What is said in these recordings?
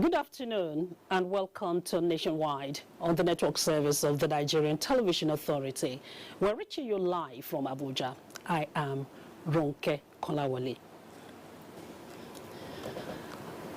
Good afternoon and welcome to Nationwide on the network service of the Nigerian Television Authority. We're reaching you live from Abuja. I am Ronke Kolawole.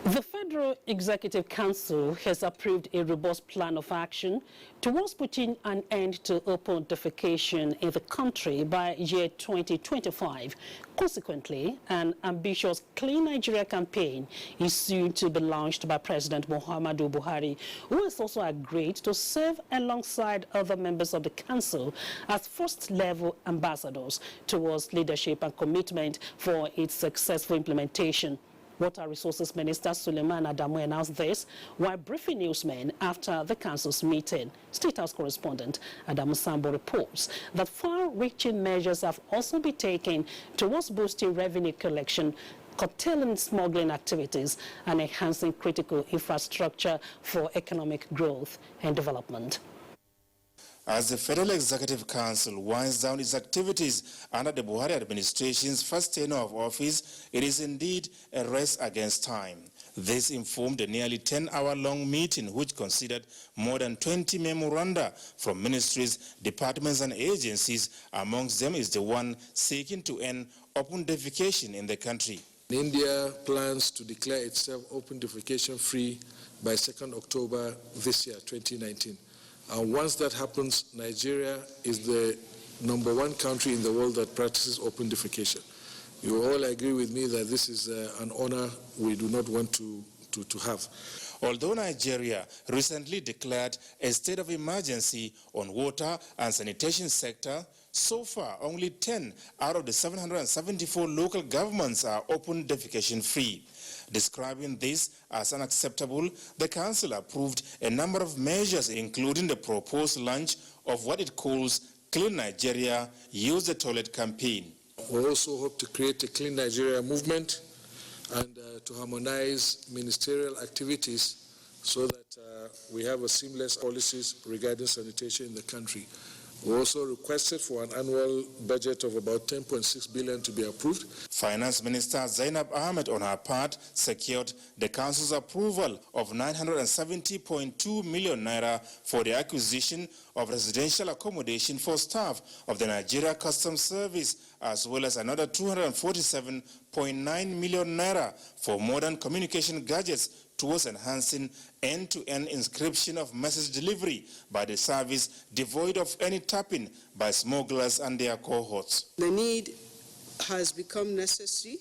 The Federal Executive Council has approved a robust plan of action towards putting an end to open defecation in the country by year 2025. Consequently, an ambitious Clean Nigeria campaign is soon to be launched by President Muhammadu Buhari, who has also agreed to serve alongside other members of the Council as first-level ambassadors towards leadership and commitment for its successful implementation. Water Resources Minister Suleiman Adamu announced this while briefing newsmen after the Council's meeting. State House correspondent Adamu Sambo reports that far-reaching measures have also been taken towards boosting revenue collection, curtailing smuggling activities, and enhancing critical infrastructure for economic growth and development. As the Federal Executive Council winds down its activities under the Buhari administration's first tenure of office, it is indeed a race against time. This informed a nearly 10-hour-long meeting which considered more than 20 memoranda from ministries, departments and agencies. Amongst them is the one seeking to end open defecation in the country. India plans to declare itself open defecation free by 2nd October this year, 2019. And once that happens, Nigeria is the #1 country in the world that practices open defecation. You all agree with me that this is an honor we do not want to have. Although Nigeria recently declared a state of emergency on water and sanitation sector, so far only 10 out of the 774 local governments are open defecation free. Describing this as unacceptable, the Council approved a number of measures, including the proposed launch of what it calls Clean Nigeria, Use the Toilet campaign. We also hope to create a Clean Nigeria movement and to harmonize ministerial activities so that we have a seamless policies regarding sanitation in the country. We also requested for an annual budget of about 10.6 billion to be approved. Finance Minister Zainab Ahmed, on her part, secured the Council's approval of 970.2 million naira for the acquisition of residential accommodation for staff of the Nigeria Customs Service, as well as another 247.9 million naira for modern communication gadgets towards enhancing end-to-end inscription of message delivery by the service, devoid of any tapping by smugglers and their cohorts. The need has become necessary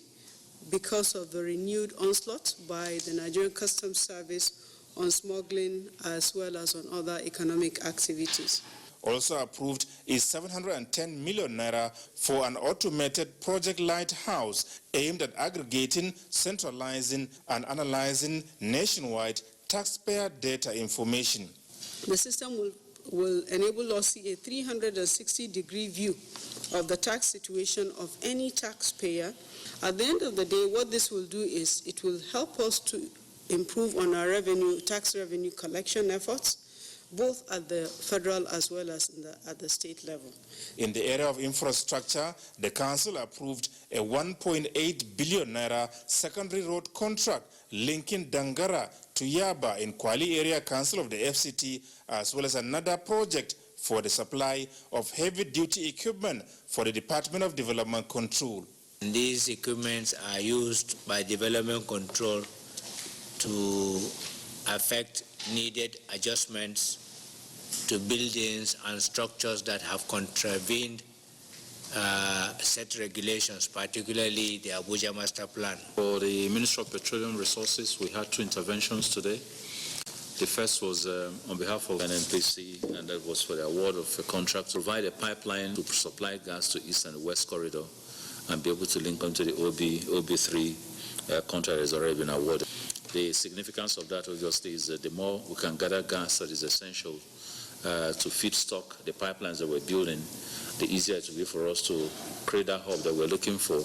because of the renewed onslaught by the Nigerian Customs Service on smuggling as well as on other economic activities. Also approved is 710 million naira for an automated project lighthouse aimed at aggregating, centralizing and analyzing nationwide taxpayer data information. The system will enable us to see a 360-degree view of the tax situation of any taxpayer. At the end of the day, what this will do is it will help us to improve on our tax revenue collection efforts, both at the federal as well as at the state level. In the area of infrastructure, the Council approved a 1.8 billion naira secondary road contract linking Dangara to Yaba in Kwali Area Council of the FCT, as well as another project for the supply of heavy-duty equipment for the Department of Development Control. These equipments are used by Development Control to affect needed adjustments to buildings and structures that have contravened set regulations, particularly the Abuja Master Plan. For the Ministry of Petroleum Resources, we had 2 interventions today. The first was on behalf of NNPC, and that was for the award of a contract to provide a pipeline to supply gas to East and West Corridor and be able to link them to the OB3 contract that has already been awarded. The significance of that, obviously, is that the more we can gather gas that is essential to feedstock the pipelines that we're building, the easier it will be for us to create that hub that we're looking for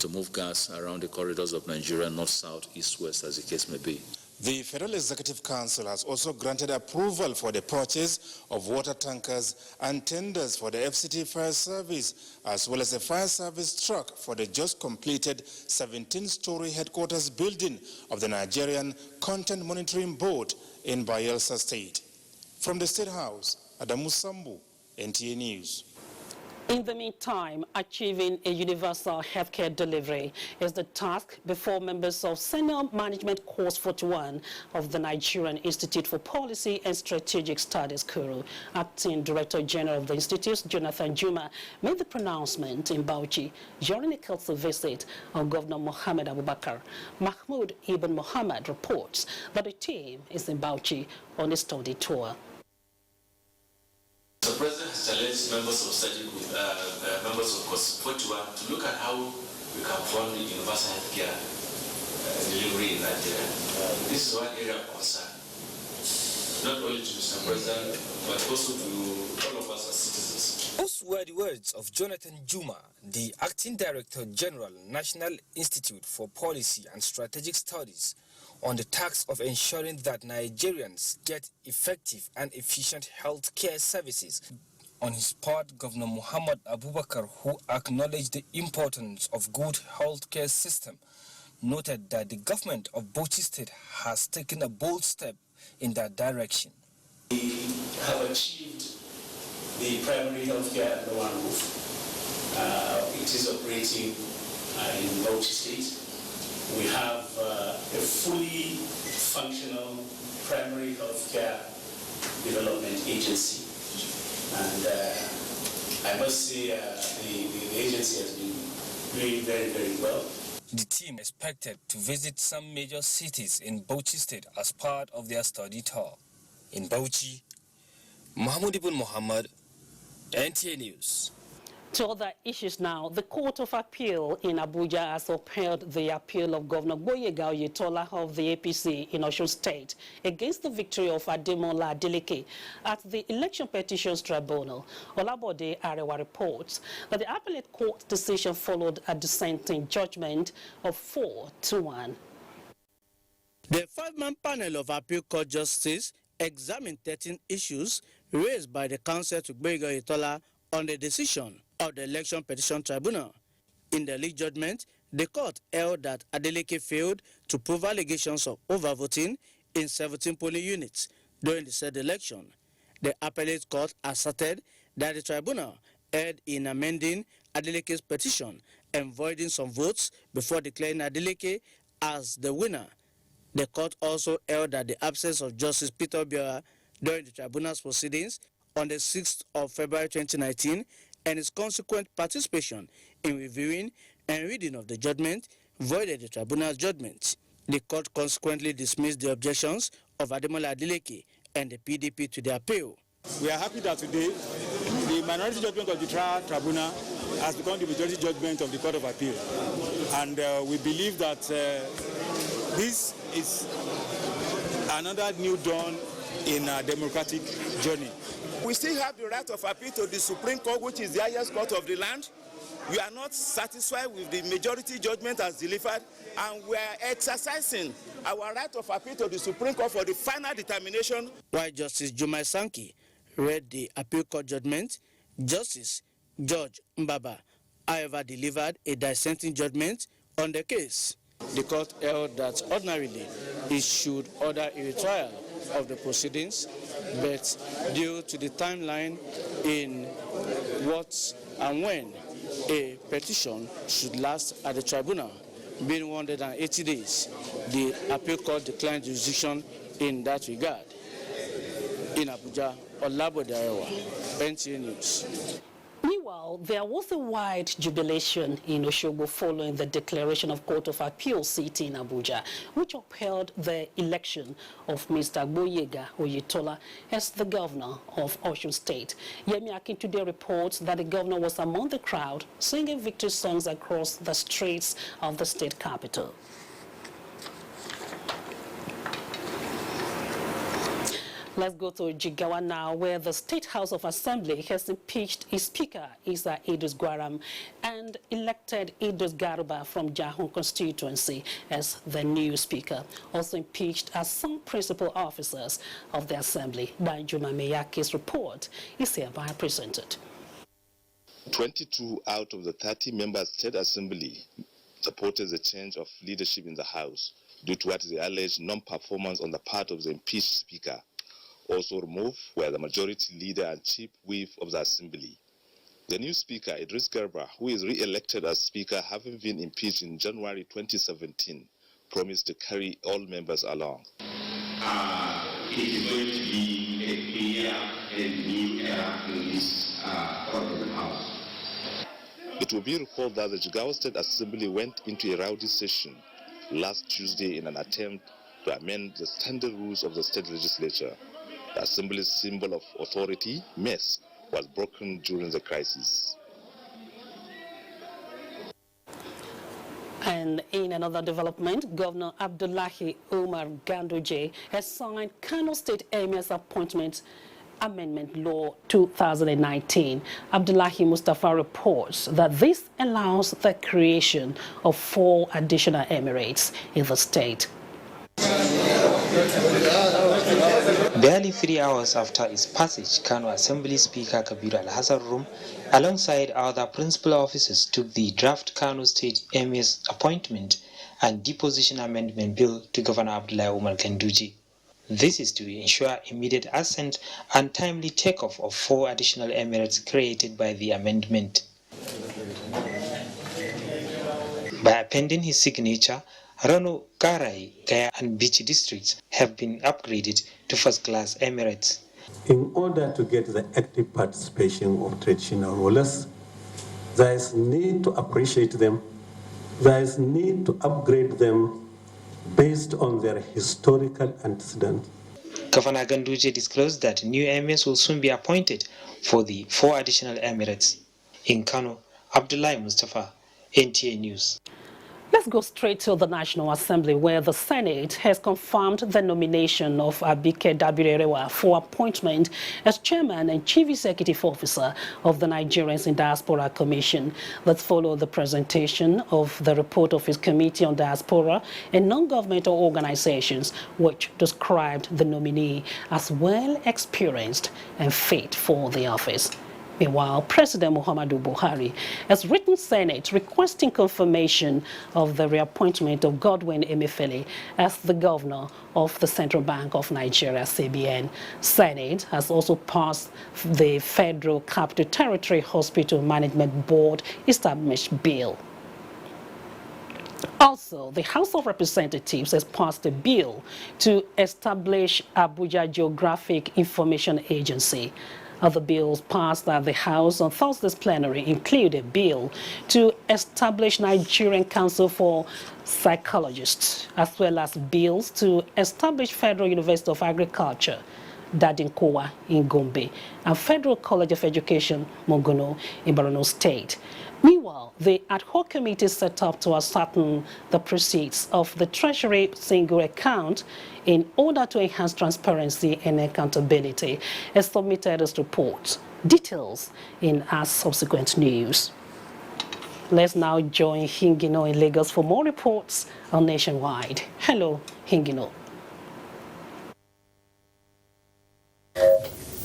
to move gas around the corridors of Nigeria, north, south, east, west, as the case may be. The Federal Executive Council has also granted approval for the purchase of water tankers and tenders for the FCT Fire Service, as well as a fire service truck for the just completed 17-story headquarters building of the Nigerian Content Monitoring Board in Bayelsa State. From the State House, Adamu Sambu, NTA News. In the meantime, achieving a universal healthcare delivery is the task before members of Senior Management Course 41 of the Nigerian Institute for Policy and Strategic Studies, Kuru. Acting Director General of the Institute, Jonathan Juma, made the pronouncement in Bauchi during a council visit of Governor Mohammed Abubakar. Mahmoud Ibn Mohammed reports that the team is in Bauchi on a study tour. The President has challenged members of study with members of Course 41 to look at how we can fund the universal healthcare delivery in Nigeria. This is one area of concern, not only to Mr. President, but also to all of us as citizens. Those were the words of Jonathan Juma, the Acting Director General, National Institute for Policy and Strategic Studies, on the task of ensuring that Nigerians get effective and efficient health care services. On his part, Governor Muhammad Abubakar, who acknowledged the importance of good health care system, noted that the government of Bauchi State has taken a bold step in that direction. We have achieved the primary health care under one roof. It is operating in Bauchi State. We have a fully functional primary health care development agency. And I must say the agency has been doing very, very well. The team expected to visit some major cities in Bauchi State as part of their study tour. In Bauchi, Mahmoud Ibn Mohammed, NTA News. To other issues now, the Court of Appeal in Abuja has upheld the appeal of Governor Gboyega Oyetola of the APC in Osun State against the victory of Ademola Adeleke at the Election Petitions Tribunal. Olabode Arewa reports that the appellate court decision followed a dissenting judgment of 4-1. The five-man panel of appeal court justices examined 13 issues raised by the counsel to Gboyega Oyetola on the decision of the Election Petition Tribunal. In the lead judgment, the court held that Adeleke failed to prove allegations of overvoting in 17 polling units during the said election. The appellate court asserted that the tribunal erred in amending Adeleke's petition and voiding some votes before declaring Adeleke as the winner. The court also held that the absence of Justice Peter Obiora during the tribunal's proceedings on the 6th of February 2019 and his consequent participation in reviewing and reading of the judgment voided the tribunal's judgment. The court consequently dismissed the objections of Ademola Adeleke and the PDP to the appeal. We are happy that today the minority judgment of the tribunal has become the majority judgment of the Court of Appeal. And we believe that this is another new dawn in our democratic journey. We still have the right of appeal to the Supreme Court, which is the highest court of the land. We are not satisfied with the majority judgment as delivered, and we are exercising our right of appeal to the Supreme Court for the final determination. While Justice Jumai Sankey read the appeal court judgment, Justice George Mbaba, however, delivered a dissenting judgment on the case. The court held that ordinarily it should order a retrial of the proceedings, but due to the timeline in what and when a petition should last at the tribunal, being 180 days, the appeal court declined jurisdiction in that regard. In Abuja, Olabode Arewa, NTA News. Meanwhile, there was a wide jubilation in Osogbo following the declaration of Court of Appeal seat in Abuja, which upheld the election of Mr. Gboyega Oyetola as the governor of Osun State. Yemi Akintunde reports that the governor was among the crowd singing victory songs across the streets of the state capital. Let's go to Jigawa now, where the State House of Assembly has impeached its Speaker, Isa Idris Gwaram, and elected Idris Garuba from Jahun constituency as the new Speaker. Also impeached are some principal officers of the Assembly. Danjuma Meyaki's report is hereby presented. 22 out of the 30-member State Assembly supported the change of leadership in the House due to what is the alleged non-performance on the part of the impeached Speaker. Also removed were the majority leader and chief whip of the Assembly. The new Speaker, Idris Garba, who is re-elected as Speaker having been impeached in January 2017, promised to carry all members along. It is going to be a clear and new era in this part of the House. It will be recalled that the Jigawa State Assembly went into a rowdy session last Tuesday in an attempt to amend the standard rules of the state legislature. The Assembly's symbol of authority, mess, was broken during the crisis. And in another development, Governor Abdullahi Umar Ganduje has signed Kano State Emir's Appointment Amendment Law 2019. Abdullahi Mustafa reports that this allows the creation of 4 additional emirates in the state. Barely 3 hours after its passage, Kano Assembly Speaker Kabir Al-Hassan Rum, alongside other principal officers, took the draft Kano State Emir's Appointment and Deposition Amendment Bill to Governor Abdullahi Umar Ganduje. This is to ensure immediate assent and timely takeoff of 4 additional emirates created by the amendment. By appending his signature, Rano, Karai, Gaya and Bichi districts have been upgraded to first-class emirates. In order to get the active participation of traditional rulers, there is need to appreciate them, there is need to upgrade them based on their historical antecedents. Governor Ganduje disclosed that new emirs will soon be appointed for the 4 additional emirates. In Kano, Abdullahi Mustafa, NTA News. Let's go straight to the National Assembly, where the Senate has confirmed the nomination of Abike Dabirerewa for appointment as Chairman and Chief Executive Officer of the Nigerians in Diaspora Commission. Let's follow the presentation of the report of his Committee on Diaspora and Non-Governmental Organizations, which described the nominee as well experienced and fit for the office. Meanwhile, President Muhammadu Buhari has written Senate requesting confirmation of the reappointment of Godwin Emefiele as the governor of the Central Bank of Nigeria, CBN. Senate has also passed the Federal Capital Territory Hospital Management Board Established Bill. Also, the House of Representatives has passed a bill to establish Abuja Geographic Information Agency. Other bills passed at the House on Thursday's plenary include a bill to establish Nigerian Council for Psychologists, as well as bills to establish Federal University of Agriculture, Dadinkowa in Gombe, and Federal College of Education, Mongono in Borno State. Meanwhile, the ad hoc committee set up to ascertain the proceeds of the Treasury single account in order to enhance transparency and accountability has submitted its report. Details in our subsequent news. Let's now join Hingino in Lagos for more reports on Nationwide. Hello, Hingino.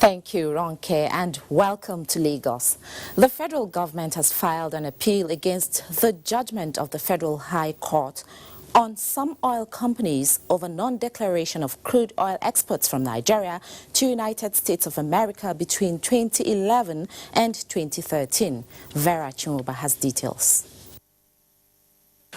Thank you, Ronke, and welcome to Lagos. The federal government has filed an appeal against the judgment of the Federal High Court on some oil companies over non-declaration of crude oil exports from Nigeria to United States of America between 2011 and 2013. Vera Chimuba has details.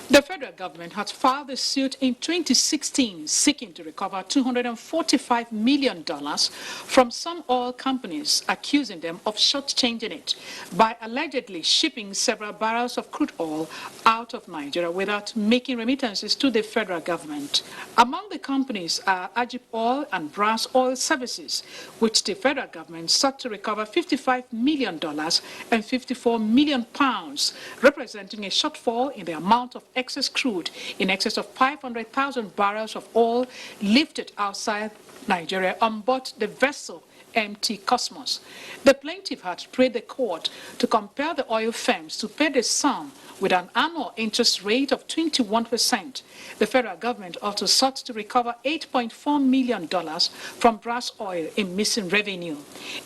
The federal government had filed a suit in 2016 seeking to recover $245 million from some oil companies, accusing them of shortchanging it by allegedly shipping several barrels of crude oil out of Nigeria without making remittances to the federal government. Among the companies are Ajip Oil and Brass Oil Services, which the federal government sought to recover $55 million and 54 million pounds, representing a shortfall in the amount of excess crude in excess of 500,000 barrels of oil lifted outside Nigeria on board the vessel MT Cosmos. The plaintiff had prayed the court to compel the oil firms to pay the sum with an annual interest rate of 21%. The federal government also sought to recover $8.4 million from brass oil in missing revenue.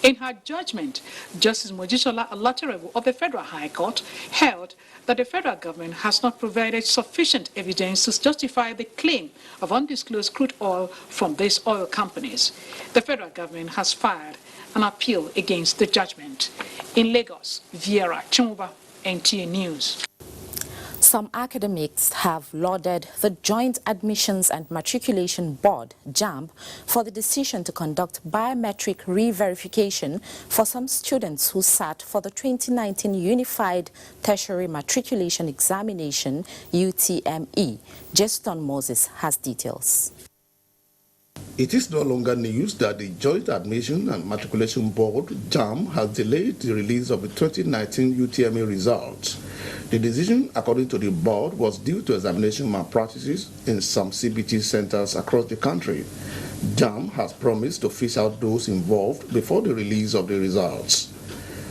In her judgment, Justice Mojisola Alaterebu of the Federal High Court held that the federal government has not provided sufficient evidence to justify the claim of undisclosed crude oil from these oil companies. The federal government has filed an appeal against the judgment. In Lagos, Viera Chumba, NTA News. Some academics have lauded the Joint Admissions and Matriculation Board, JAMB, for the decision to conduct biometric re-verification for some students who sat for the 2019 Unified Tertiary Matriculation Examination, UTME. Justin Moses has details. It is no longer news that the Joint Admission and Matriculation Board, JAMB, has delayed the release of the 2019 UTME results. The decision, according to the board, was due to examination malpractices in some CBT centers across the country. JAMB has promised to fish out those involved before the release of the results.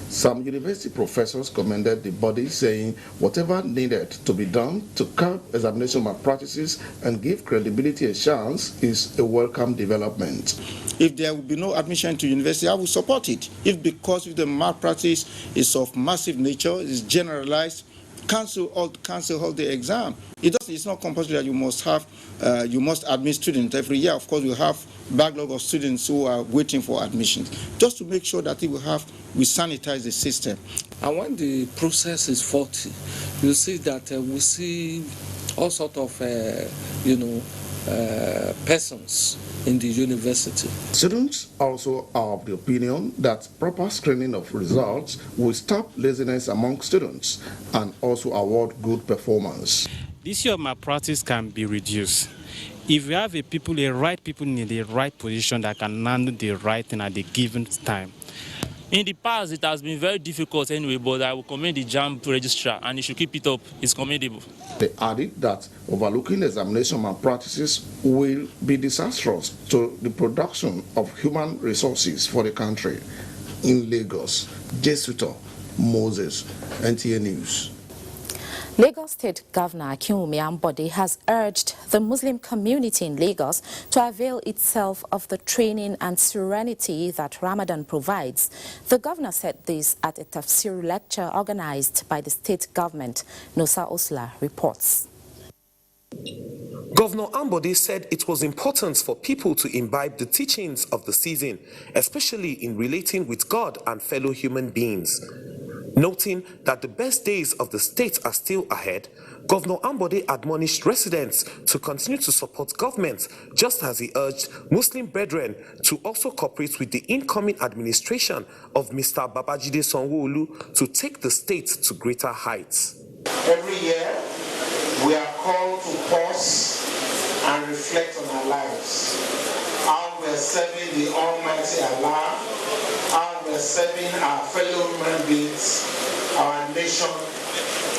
Some university professors commended the body, saying whatever needed to be done to curb examination malpractices and give credibility a chance is a welcome development. If there will be no admission to university, I will support it. If the malpractice is of massive nature, is generalized, cancel all the exam. It's not compulsory that you must admit students every year. Of course, we have backlog of students who are waiting for admissions. Just to make sure that we sanitize the system. And when the process is faulty, you see that we see all sorts of persons in the university. Students also are of the opinion that proper screening of results will stop laziness among students and also award good performance. This year malpractice can be reduced. If we have the right people in the right position that can handle the right thing at the given time. In the past, it has been very difficult anyway, but I will commend the JAMB registrar, and he should keep it up. It's commendable. They added that overlooking examination malpractices will be disastrous to the production of human resources for the country. In Lagos, Jesuito Moses, NTA News. Lagos State Governor Akinwumi Ambode has urged the Muslim community in Lagos to avail itself of the training and serenity that Ramadan provides. The governor said this at a tafsir lecture organized by the state government. Nosa Osla reports. Governor Ambode said it was important for people to imbibe the teachings of the season, especially in relating with God and fellow human beings. Noting that the best days of the state are still ahead, Governor Ambode admonished residents to continue to support government, just as he urged Muslim brethren to also cooperate with the incoming administration of Mr. Babajide Sanwo-Olu to take the state to greater heights. Every year, we are called to pause and reflect on our lives, how we're serving the Almighty Allah, how we're serving our fellow human beings, our nation,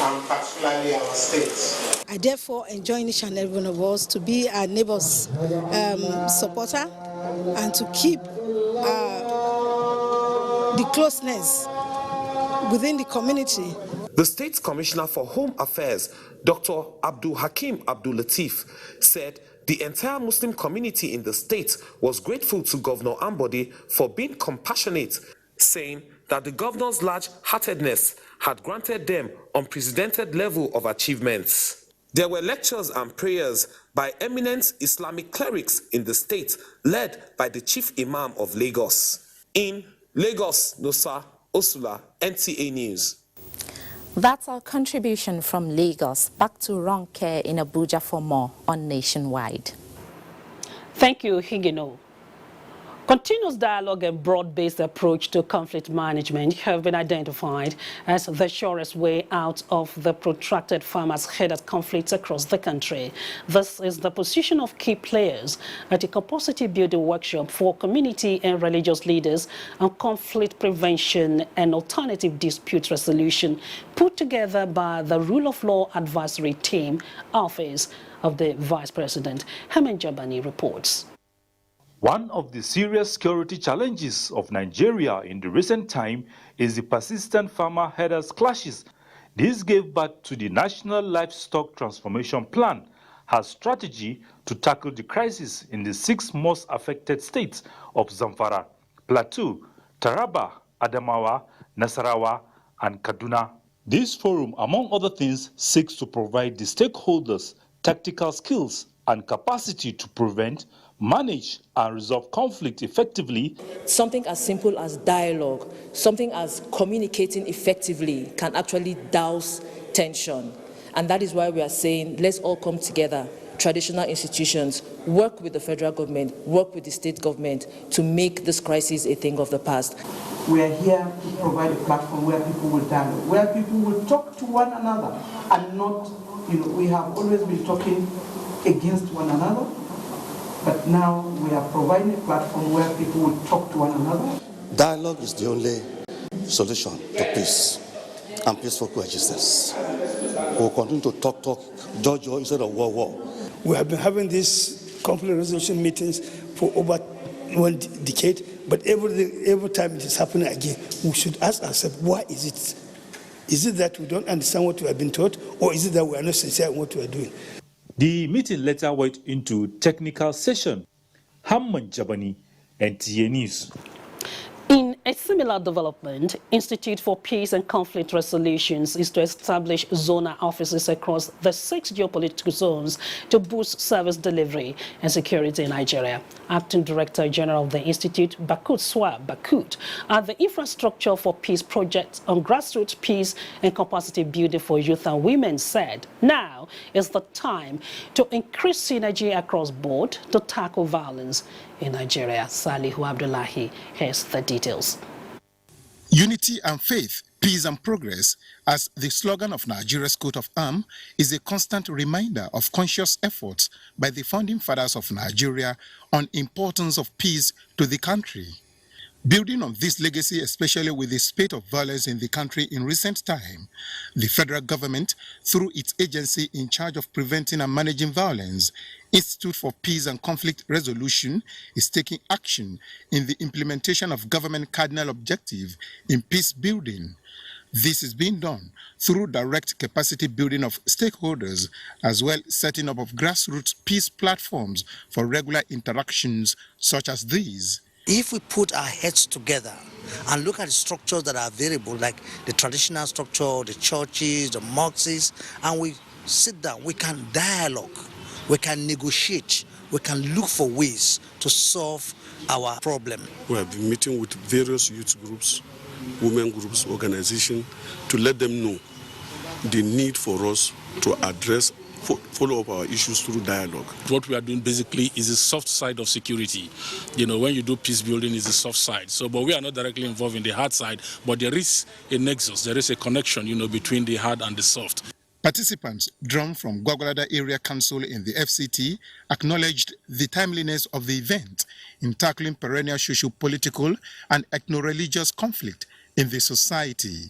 and particularly our state. I therefore enjoin each and every one of us to be our neighbor's supporter and to keep the closeness within the community. The State Commissioner for Home Affairs, Dr. Abdul Hakim Abdul Latif, said the entire Muslim community in the state was grateful to Governor Ambode for being compassionate, saying that the governor's large-heartedness had granted them unprecedented level of achievements. There were lectures and prayers by eminent Islamic clerics in the state, led by the Chief Imam of Lagos. In Lagos, Nosa Osula, NTA News. That's our contribution from Lagos. Back to Ronke in Abuja for more on Nationwide. Thank you, Higino. Continuous dialogue and broad-based approach to conflict management have been identified as the surest way out of the protracted farmers-headed conflicts across the country. This is the position of key players at a capacity building workshop for community and religious leaders on conflict prevention and alternative dispute resolution put together by the Rule of Law Advisory Team, Office of the Vice President. Herman Jabani reports. One of the serious security challenges of Nigeria in the recent time is the persistent farmer-herders clashes. This gave birth to the National Livestock Transformation Plan, a strategy to tackle the crisis in the 6 most affected states of Zamfara, Plateau, Taraba, Adamawa, Nasarawa, and Kaduna. This forum, among other things, seeks to provide the stakeholders tactical skills and capacity to prevent, manage and resolve conflict effectively. Something as simple as dialogue, something as communicating effectively can actually douse tension. And that is why we are saying, let's all come together, traditional institutions, work with the federal government, work with the state government to make this crisis a thing of the past. We are here to provide a platform where people will dialogue, where people will talk to one another and not, we have always been talking against one another. But now we are providing a platform where people will talk to one another. Dialogue is the only solution to peace and peaceful coexistence. We'll continue to talk, judge instead of war. We have been having these conflict resolution meetings for over 1 decade, but every time it is happening again, we should ask ourselves, why is it? Is it that we don't understand what we have been taught, or is it that we are not sincere in what we are doing? The meeting later went into technical session. Hamman Jabani, NTA News. In a similar development, Institute for Peace and Conflict Resolutions is to establish zonal offices across the 6 geopolitical zones to boost service delivery and security in Nigeria. Acting Director General of the Institute, Bakut Swab Bakut, at the Infrastructure for Peace project on grassroots peace and capacity building for youth and women said, now is the time to increase synergy across board to tackle violence in Nigeria. Salihu Abdullahi has the details. Unity and faith, peace and progress, as the slogan of Nigeria's coat of arms, is a constant reminder of conscious efforts by the founding fathers of Nigeria on importance of peace to the country. Building on this legacy, especially with the spate of violence in the country in recent time, the federal government, through its agency in charge of preventing and managing violence, Institute for Peace and Conflict Resolution, is taking action in the implementation of government cardinal objective in peace building. This is being done through direct capacity building of stakeholders, as well as setting up of grassroots peace platforms for regular interactions such as these. If we put our heads together and look at the structures that are available, like the traditional structure, the churches, the mosques, and we sit down, we can dialogue, we can negotiate, we can look for ways to solve our problem. We have been meeting with various youth groups, women groups, organizations, to let them know the need for us to address, follow up our issues through dialogue. What we are doing basically is the soft side of security. When you do peace building, is the soft side. But we are not directly involved in the hard side, but there is a nexus, there is a connection, between the hard and the soft. Participants drawn from Gwagwalada Area Council in the FCT acknowledged the timeliness of the event in tackling perennial socio-political and ethno-religious conflict in the society.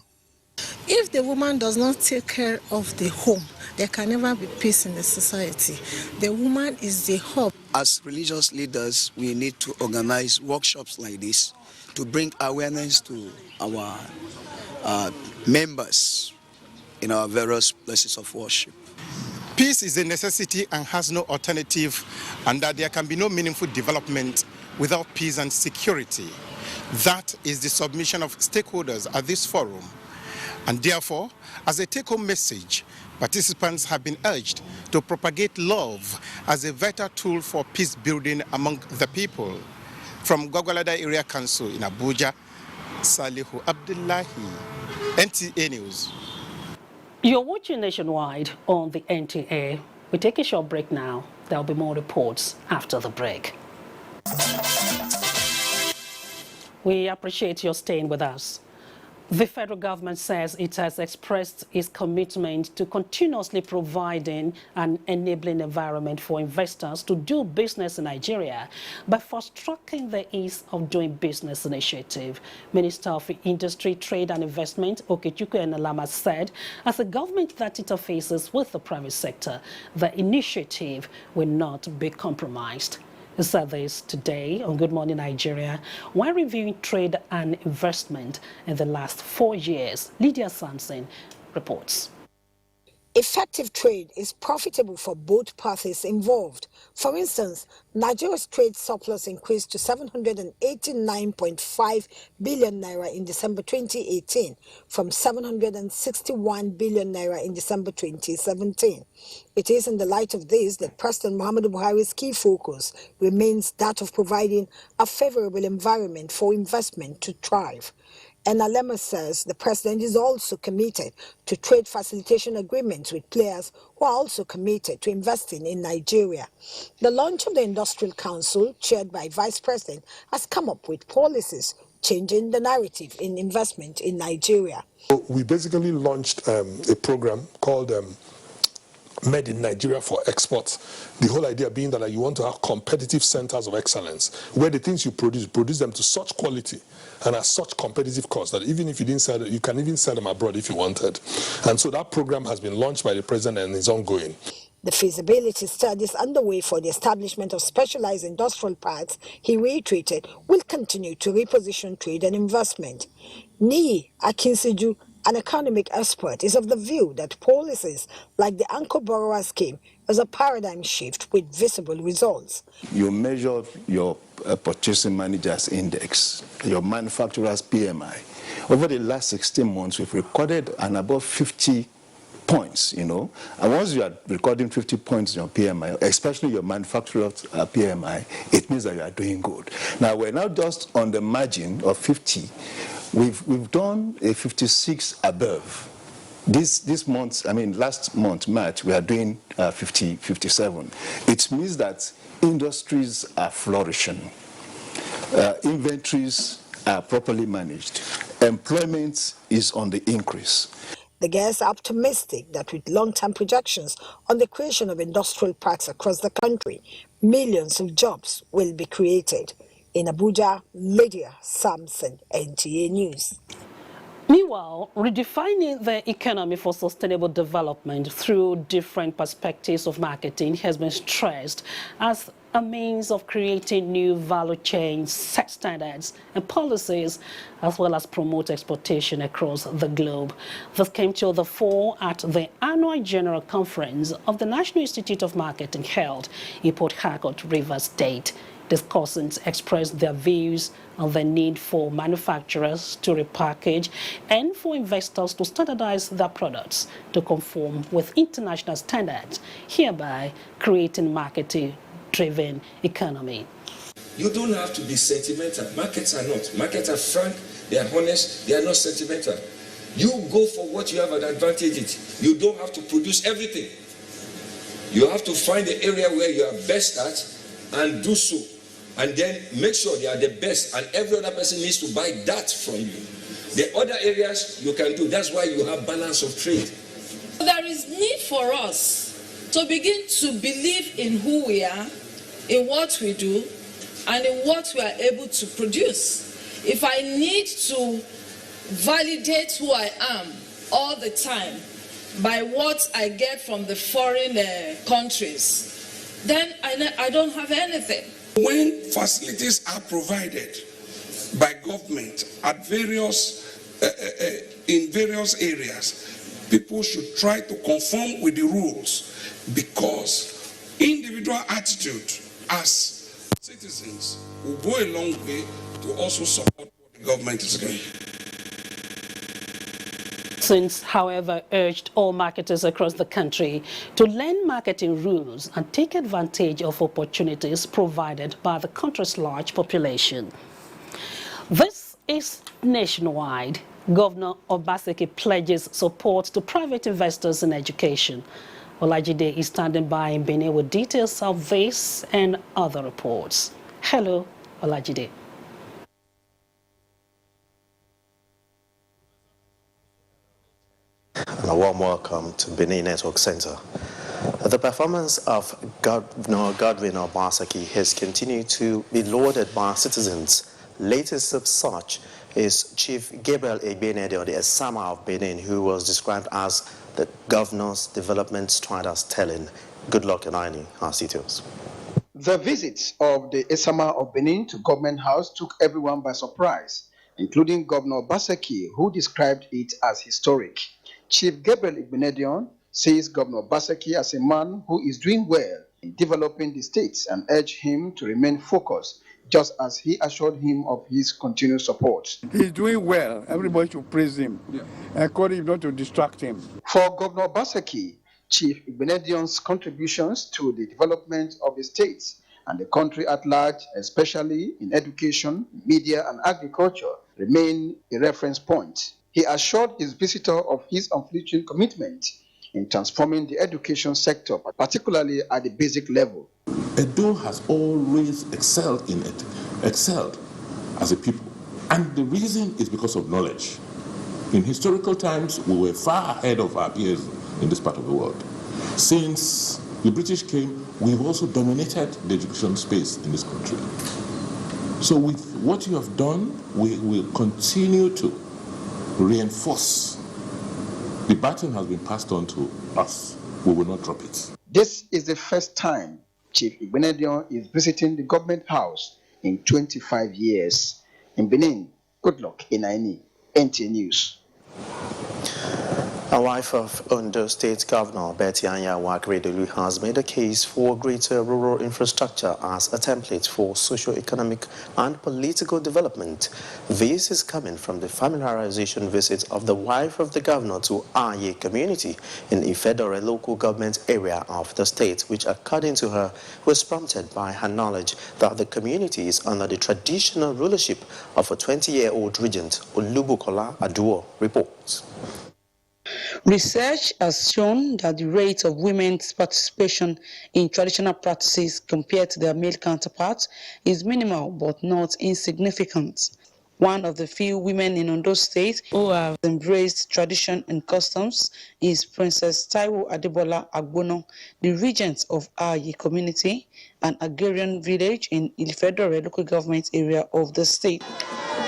If the woman does not take care of the home, there can never be peace in the society. The woman is the hub. As religious leaders, we need to organize workshops like this to bring awareness to our members in our various places of worship. Peace is a necessity and has no alternative, and that there can be no meaningful development without peace and security. That is the submission of stakeholders at this forum. And therefore, as a take-home message, participants have been urged to propagate love as a vital tool for peace building among the people. From Gwagwalada Area Council in Abuja, Salihu Abdullahi, NTA News. You're watching Nationwide on the NTA. We take a short break now. There'll be more reports after the break. We appreciate your staying with us. The federal government says it has expressed its commitment to continuously providing an enabling environment for investors to do business in Nigeria by fast-tracking the Ease of Doing Business initiative. Minister of Industry, Trade and Investment, Okechukwu Enalama, said as a government that interfaces with the private sector, the initiative will not be compromised. He said this today on Good Morning Nigeria while reviewing trade and investment in the last 4 years. Lydia Sanson reports. Effective trade is profitable for both parties involved. For instance, Nigeria's trade surplus increased to 789.5 billion naira in December 2018 from 761 billion naira in December 2017. It is in the light of this that President Muhammadu Buhari's key focus remains that of providing a favorable environment for investment to thrive. Enalema says the president is also committed to trade facilitation agreements with players who are also committed to investing in Nigeria. The launch of the Industrial Council, chaired by Vice President, has come up with policies changing the narrative in investment in Nigeria. We basically launched a program called Made in Nigeria for Exports. The whole idea being that you want to have competitive centers of excellence where the things you produce them to such quality and at such competitive cost that even if you didn't sell it, you can even sell them abroad if you wanted. And so that program has been launched by the president and is ongoing. The feasibility studies underway for the establishment of specialized industrial parks, he reiterated, will continue to reposition trade and investment. Niyi Akinsiju, an economic expert, is of the view that policies like the Anchor Borrower Scheme is a paradigm shift with visible results. You measure your purchasing managers index, your manufacturers PMI. Over the last 16 months, we've recorded an above 50 points, And once you are recording 50 points in your PMI, especially your manufacturer's PMI, it means that you are doing good. Now, we're now just on the margin of 50. We've done a 56 above. This month, last month, March, we are doing 57. It means that industries are flourishing. Inventories are properly managed. Employment is on the increase. The guests are optimistic that with long-term projections on the creation of industrial parks across the country, millions of jobs will be created. In Abuja, Lydia Samson, NTA News. Meanwhile, redefining the economy for sustainable development through different perspectives of marketing has been stressed as a means of creating new value chains, set standards and policies, as well as promote exportation across the globe. This came to the fore at the annual General Conference of the National Institute of Marketing held in Port Harcourt, Rivers State. Discussants expressed their views on the need for manufacturers to repackage and for investors to standardize their products to conform with international standards, hereby creating marketing-driven economy. You don't have to be sentimental. Markets are not. Markets are frank, they are honest, they are not sentimental. You go for what you have an advantage in. You don't have to produce everything. You have to find the area where you are best at and do so. And then make sure they are the best, and every other person needs to buy that from you. The other areas you can do. That's why you have balance of trade. There is need for us to begin to believe in who we are, in what we do, and in what we are able to produce. If I need to validate who I am all the time by what I get from the foreign countries, then I don't have anything. When facilities are provided by government at in various areas, people should try to conform with the rules, because individual attitude as citizens will go a long way to also support what the government is doing. Since, however, urged all marketers across the country to learn marketing rules and take advantage of opportunities provided by the country's large population. This is nationwide. Governor Obaseki pledges support to private investors in education. Olajide is standing by in Benin with details of this and other reports. Hello, Olajide. and a warm welcome to Benin Network Center. The performance of Governor Godwin Obaseki has continued to be lauded by citizens. Latest of such is Chief Gabriel Egbenede, the Esama of Benin, who was described as the governor's development stride as telling. Good luck, Inaini. Our details. The visit of the Esama of Benin to Government House took everyone by surprise, including Governor Obaseki, who described it as historic. Chief Gabriel Egbenede says Governor Obaseki as a man who is doing well in developing the states and urged him to remain focused, just as he assured him of his continued support. He's doing well. Everybody should praise him and call him not to distract him. For Governor Obaseki, Chief Egbenede's contributions to the development of the states and the country at large, especially in education, media, and agriculture, remain a reference point. He assured his visitor of his unflinching commitment in transforming the education sector, particularly at the basic level. Edo has always excelled in it, excelled as a people. And the reason is because of knowledge. In historical times, we were far ahead of our peers in this part of the world. Since the British came, we've also dominated the education space in this country. So with what you have done, we will continue to reinforce. The baton has been passed on to us. We will not drop it. This is the first time Chief Egbenede is visiting the government house in 25 years. In Benin, good luck, Inaini, NTA News. A wife of Ondo State Governor Betty Anyanwu has made a case for greater rural infrastructure as a template for socio-economic and political development. This is coming from the familiarization visit of the wife of the governor to Aye community in Ifedore local government area of the state, which according to her was prompted by her knowledge that the community is under the traditional rulership of a 20-year-old regent. Olubukola Aduo reports. Research has shown that the rate of women's participation in traditional practices compared to their male counterparts is minimal but not insignificant. One of the few women in Ondo State who have embraced tradition and customs is Princess Taiwo Adebola Agbono, the regent of Aye community, an agrarian village in Ifedore local government area of the state.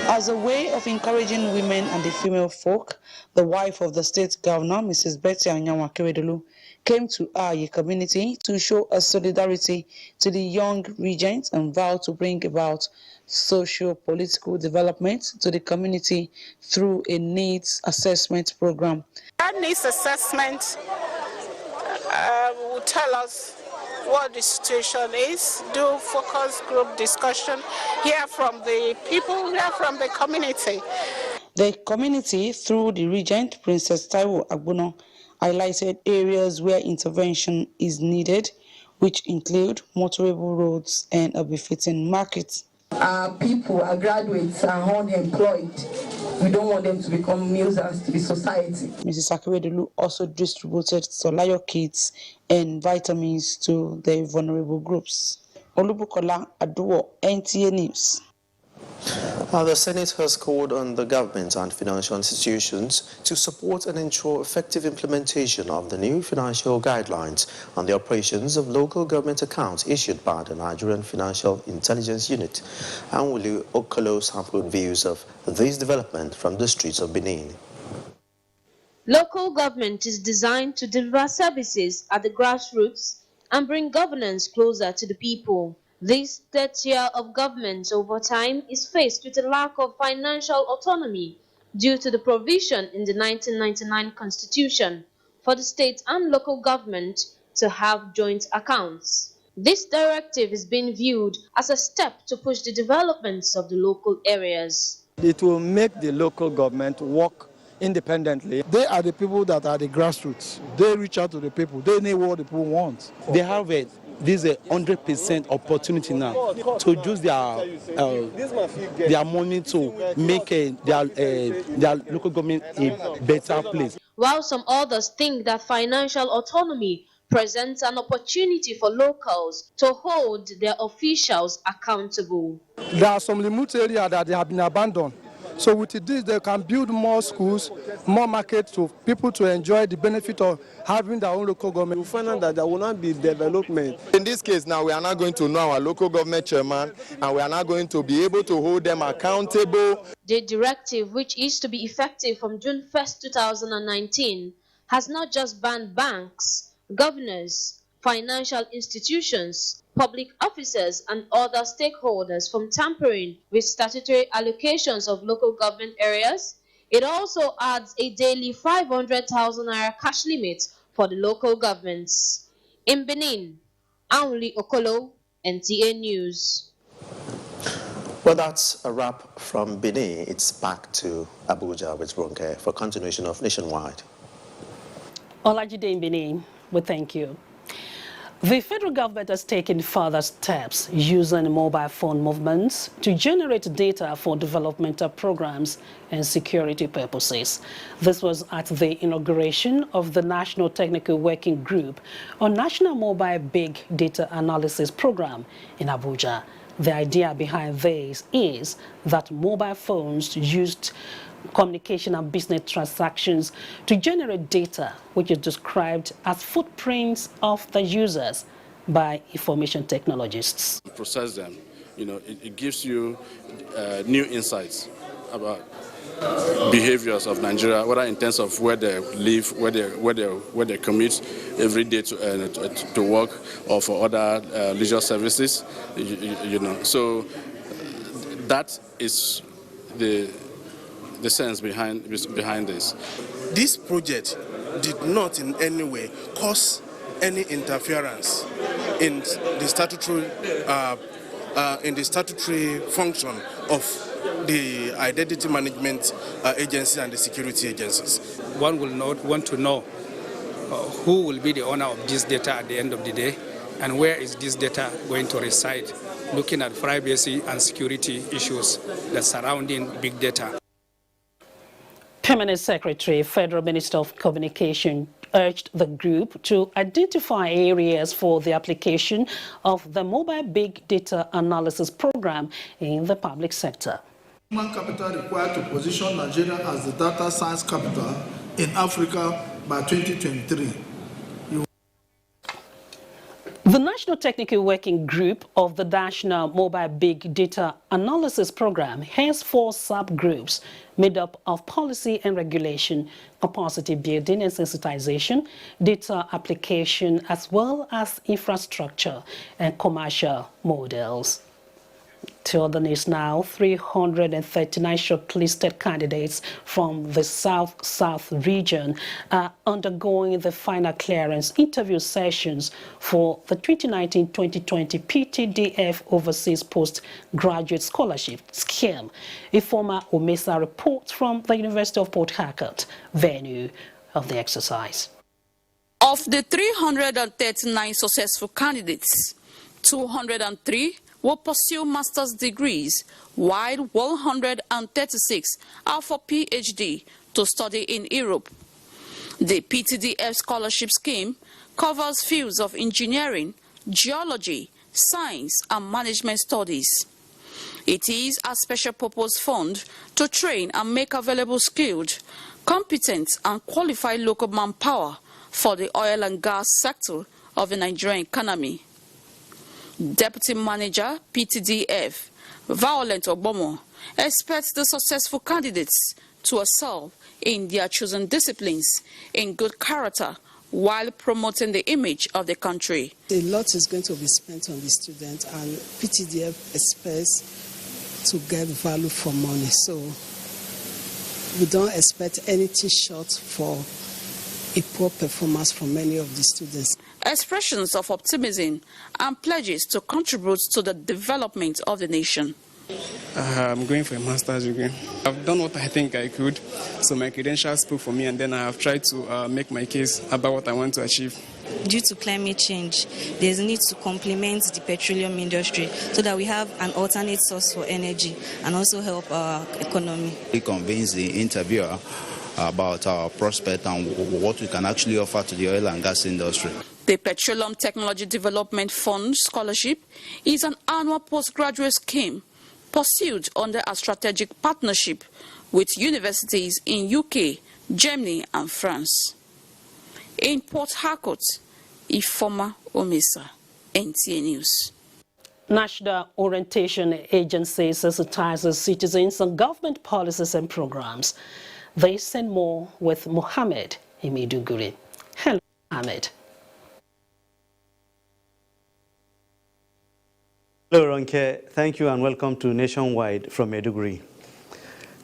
As a way of encouraging women and the female folk, the wife of the state governor, Mrs. Betty Anyanwu, came to Aye community to show a solidarity to the young regent and vowed to bring about socio-political development to the community through a needs assessment program. That needs assessment will tell us what the situation is, do focus group discussion, hear from the people, hear from the community. The community, through the regent, Princess Taiwo Agbono, highlighted areas where intervention is needed, which include motorable roads and a befitting market. Our people, our graduates are unemployed. We don't want them to become nuisance to the society. Mrs. Akeredolu also distributed Solayo kits and vitamins to the vulnerable groups. Olubukola Aduo, NTA News. The Senate has called on the government and financial institutions to support and ensure effective implementation of the new financial guidelines on the operations of local government accounts issued by the Nigerian Financial Intelligence Unit. Anwulu Okolo sampled views of this development from the streets of Benin. Local government is designed to deliver services at the grassroots and bring governance closer to the people. This third tier of government over time is faced with a lack of financial autonomy due to the provision in the 1999 Constitution for the state and local government to have joint accounts. This directive is being viewed as a step to push the developments of the local areas. It will make the local government work independently. They are the people that are the grassroots. They reach out to the people. They know what the people want. They have this is 100% opportunity now to use their money to make their local government a better place. While some others think that financial autonomy presents an opportunity for locals to hold their officials accountable. There are some remote areas that they have been abandoned. So with this, they can build more schools, more markets to people to enjoy the benefit of having their own local government. You find out that there will not be development. In this case now, we are not going to know our local government chairman, and we are not going to be able to hold them accountable. The directive, which is to be effective from June 1st, 2019, has not just banned banks, governors, financial institutions, public officers, and other stakeholders from tampering with statutory allocations of local government areas. It also adds a daily 500,000 naira cash limit for the local governments. In Benin, Aunli Okolo, NTA News. Well, that's a wrap from Benin. It's back to Abuja with Ronke for continuation of Nationwide. Olajide in Benin, we thank you. The federal government has taken further steps using mobile phone movements to generate data for developmental programs and security purposes. This was at the inauguration of the National Technical Working Group on National Mobile Big Data Analysis Program in Abuja. The idea behind this is that mobile phones used communication and business transactions to generate data, which is described as footprints of the users by information technologists. Process them, it gives you new insights about behaviors of Nigeria, whether in terms of where they live, where they commute every day to work, or for other leisure services, So that is the sense behind this. This project did not in any way cause any interference in the statutory function of the identity management agencies and the security agencies. One will not want to know who will be the owner of this data at the end of the day, and where is this data going to reside, looking at privacy and security issues that surrounding big data. Permanent Secretary, Federal Minister of Communication, urged the group to identify areas for the application of the Mobile Big Data Analysis Program in the public sector. Human capital required to position Nigeria as the data science capital in Africa by 2023. The National Technical Working Group of the National Mobile Big Data Analysis Program has 4 subgroups made up of policy and regulation, capacity building and sensitization, data application, as well as infrastructure and commercial models. Till the news now, 339 shortlisted candidates from the South region are undergoing the final clearance interview sessions for the 2019-2020 PTDF Overseas Postgraduate Scholarship Scheme. A former OMESA report from the University of Port Harcourt, venue of the exercise. Of the 339 successful candidates, 203 will pursue master's degrees, while 136 are for PhD to study in Europe. The PTDF scholarship scheme covers fields of engineering, geology, science, and management studies. It is a special purpose fund to train and make available skilled, competent, and qualified local manpower for the oil and gas sector of the Nigerian economy. Deputy Manager, PTDF, Violent Obomo, expects the successful candidates to excel in their chosen disciplines in good character while promoting the image of the country. A lot is going to be spent on the students, and PTDF expects to get value for money. So we don't expect anything short for a poor performance from many of the students. Expressions of optimism and pledges to contribute to the development of the nation. I'm going for a master's degree. I've done what I think I could, so my credentials spoke for me, and then I have tried to make my case about what I want to achieve. Due to climate change, there's a need to complement the petroleum industry so that we have an alternate source for energy and also help our economy. We convinced the interviewer about our prospect and what we can actually offer to the oil and gas industry. The Petroleum Technology Development Fund Scholarship is an annual postgraduate scheme pursued under a strategic partnership with universities in UK, Germany and France. In Port Harcourt, Ifoma Omesa, NTA News. National Orientation Agency sensitizes citizens on government policies and programs. This and more with Mohammed Imiduguri. Hello, Mohammed. Hello, Ronke. Thank you and welcome to Nationwide from Maiduguri.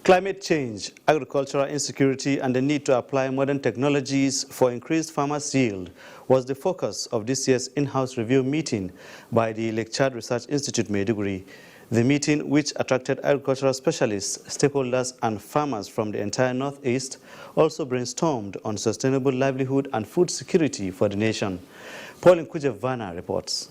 Climate change, agricultural insecurity, and the need to apply modern technologies for increased farmers' yield was the focus of this year's in-house review meeting by the Lake Chad Research Institute, Maiduguri. The meeting, which attracted agricultural specialists, stakeholders, and farmers from the entire Northeast, also brainstormed on sustainable livelihood and food security for the nation. Pauline Kujevana reports.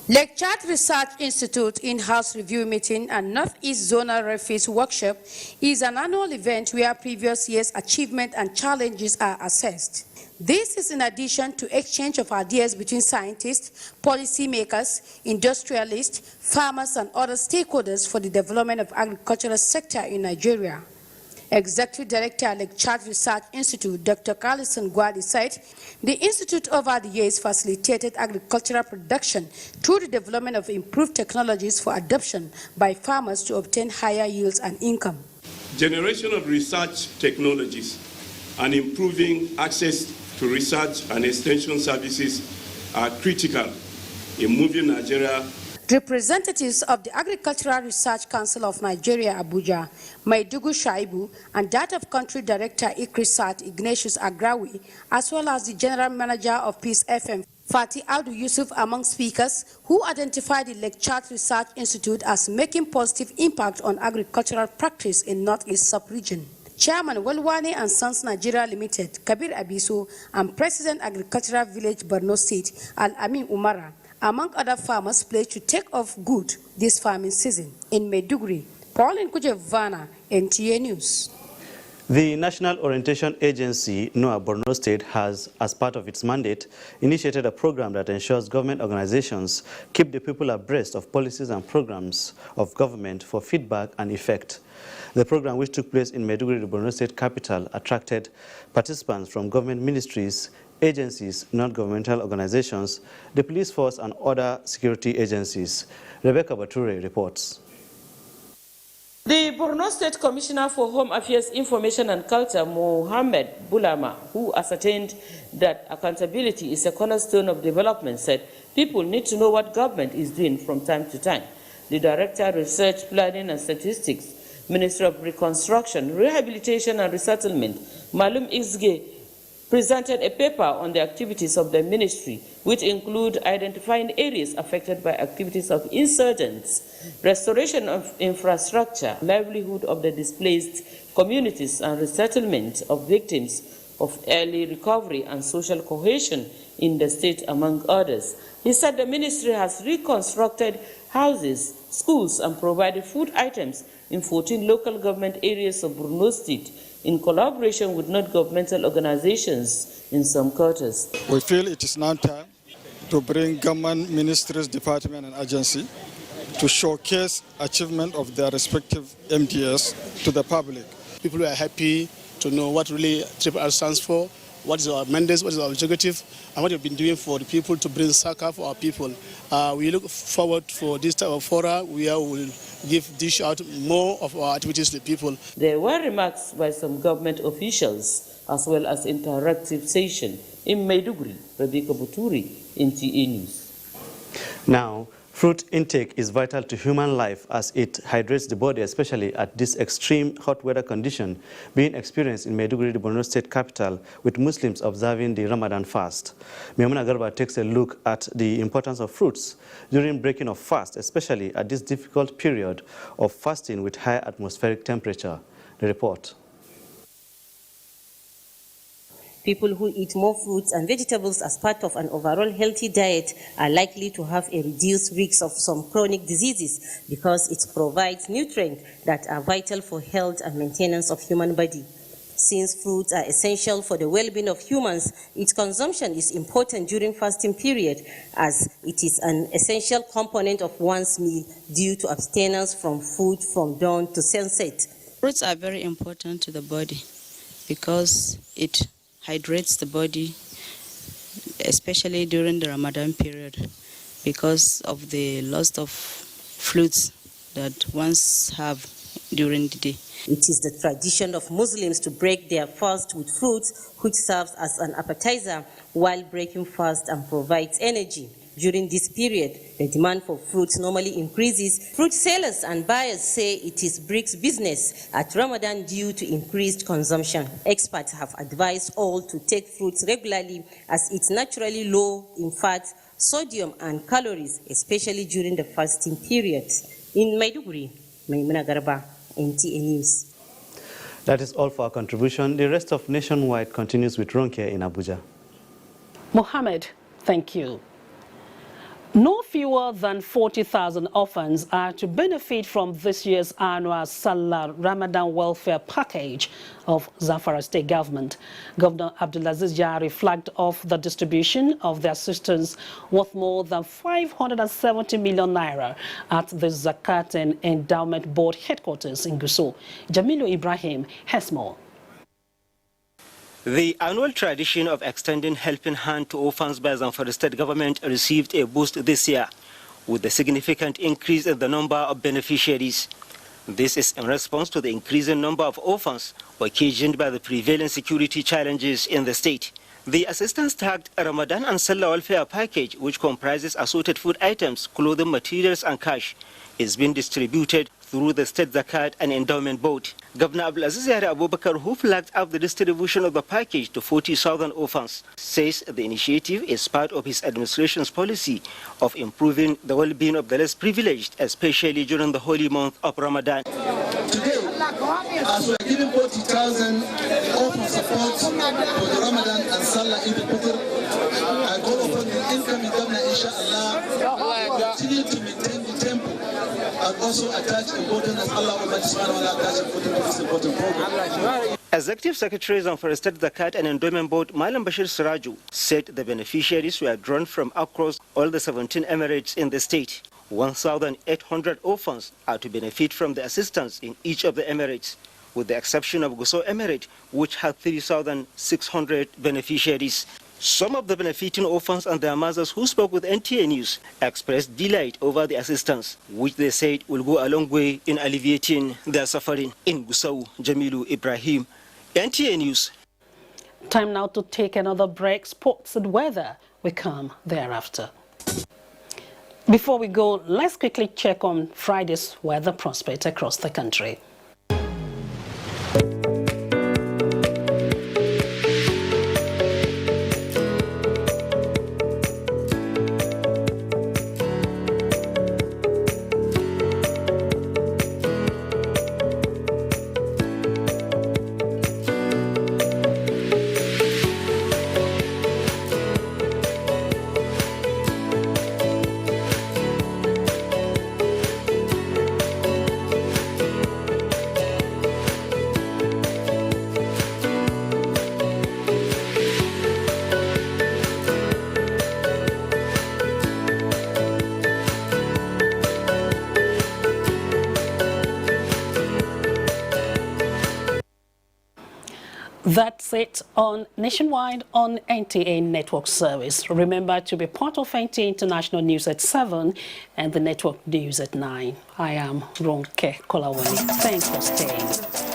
Lake Chad Research Institute in-house review meeting and Northeast Zonal Refits Workshop is an annual event where previous year's achievements and challenges are assessed. This is in addition to exchange of ideas between scientists, policymakers, industrialists, farmers, and other stakeholders for the development of agricultural sector in Nigeria. Executive Director at Lake Chad Research Institute, Dr. Carlson Gwadi, said the institute over the years facilitated agricultural production through the development of improved technologies for adoption by farmers to obtain higher yields and income. Generation of research technologies and improving access to research and extension services are critical in moving Nigeria. Representatives of the Agricultural Research Council of Nigeria, Abuja, Maidugu Shaibu, and that of Country Director ICRISAT, Ignatius Agrawi, as well as the General Manager of Peace FM, Fatih Aldu Yusuf, among speakers who identified the Lake Chad Research Institute as making positive impact on agricultural practice in Northeast Sub-region. Chairman Walwane and Sons Nigeria Limited, Kabir Abiso, and President Agricultural Village Borno State, Al-Amin Umara, among other farmers, pledged to take off good this farming season. In Maiduguri, Pauline Kujevana, NTA News. The National Orientation Agency, NOAA Borno State, has, as part of its mandate, initiated a program that ensures government organizations keep the people abreast of policies and programs of government for feedback and effect. The program, which took place in Maiduguri, the Borno State capital, attracted participants from government ministries, agencies, non-governmental organizations, the police force, and other security agencies. Rebecca Bature reports. The Borno State Commissioner for Home Affairs, Information and Culture, Mohammed Bulama, who ascertained that accountability is a cornerstone of development, said people need to know what government is doing from time to time. The Director of Research, Planning and Statistics, Minister of Reconstruction, Rehabilitation and Resettlement, Malum Izge, presented a paper on the activities of the ministry, which include identifying areas affected by activities of insurgents, restoration of infrastructure, livelihood of the displaced communities, and resettlement of victims of early recovery and social cohesion in the state, among others. He said the ministry has reconstructed houses, schools, and provided food items in 14 local government areas of Borno State, in collaboration with non-governmental organizations in some quarters. We feel it is now time to bring government ministries, department, and agency to showcase achievement of their respective MDS to the public. People are happy to know what really TRIPL stands for, what is our mandate, what is our objective, and what we've been doing for the people to bring succor for our people. We look forward for this type of fora where we will dish out more of our activities to the people. There were remarks by some government officials as well as interactive session. In Maiduguri, Rebecca Buturi, NTA News. Now, fruit intake is vital to human life as it hydrates the body, especially at this extreme hot weather condition being experienced in Maiduguri, the Borno State capital, with Muslims observing the Ramadan fast. Maimuna Garba takes a look at the importance of fruits during breaking of fast, especially at this difficult period of fasting with high atmospheric temperature. The report. People who eat more fruits and vegetables as part of an overall healthy diet are likely to have a reduced risk of some chronic diseases because it provides nutrients that are vital for health and maintenance of human body. Since fruits are essential for the well-being of humans, its consumption is important during fasting period as it is an essential component of one's meal due to abstinence from food from dawn to sunset. Fruits are very important to the body because it hydrates the body, especially during the Ramadan period, because of the loss of fluids that ones have during the day. It is the tradition of Muslims to break their fast with fruits, which serves as an appetizer while breaking fast and provides energy. During this period, the demand for fruits normally increases. Fruit sellers and buyers say it is bricks business at Ramadan due to increased consumption. Experts have advised all to take fruits regularly as it's naturally low in fat, sodium and calories, especially during the fasting period. In Maiduguri, Maimuna Garba, NTA News. That is all for our contribution. The rest of Nationwide continues with Ronke in Abuja. Mohammed, thank you. No fewer than 40,000 orphans are to benefit from this year's annual Salah Ramadan welfare package of Zamfara State Government. Governor Abdulaziz Jari flagged off the distribution of the assistance worth more than 570 million naira at the Zakat and Endowment Board headquarters in Gusau. Jamilu Ibrahim has more. The annual tradition of extending helping hand to orphans by Zamfara State Government received a boost this year, with a significant increase in the number of beneficiaries. This is in response to the increasing number of orphans occasioned by the prevailing security challenges in the state. The assistance tagged Ramadan and Salah welfare package, which comprises assorted food items, clothing materials and cash, is being distributed through the State Zakat and Endowment Board. Governor Abdulaziz Abubakar, who flagged up the distribution of the package to 40,000 orphans, says the initiative is part of his administration's policy of improving the well-being of the less privileged, especially during the holy month of Ramadan. Today, as we are giving 40,000 orphan support for the Ramadan and Salah Eid al-Fitr, I call upon the incoming governor, inshallah, to continue to maintain the tempo and also attach importance as Allah Almighty Subhanahu wa Ta'ala attach importance to this important program. Executive Secretary for State Zakat and Endowment Board, Malam Bashir Siraju, said the beneficiaries were drawn from across all the 17 emirates in the state. 1,800 orphans are to benefit from the assistance in each of the emirates, with the exception of Gusau Emirate, which had 3,600 beneficiaries. Some of the benefiting orphans and their mothers who spoke with NTA News expressed delight over the assistance, which they said will go a long way in alleviating their suffering. In Gusau, Jamilu Ibrahim, NTA News. Time now to take another break. Sports and weather will come thereafter. Before we go, let's quickly check on Friday's weather prospect across the country. That's it on Nationwide on NTA Network Service. Remember to be part of NTA International News at 7 and the Network News at 9. I am Ronke Kolawole. Thanks for staying.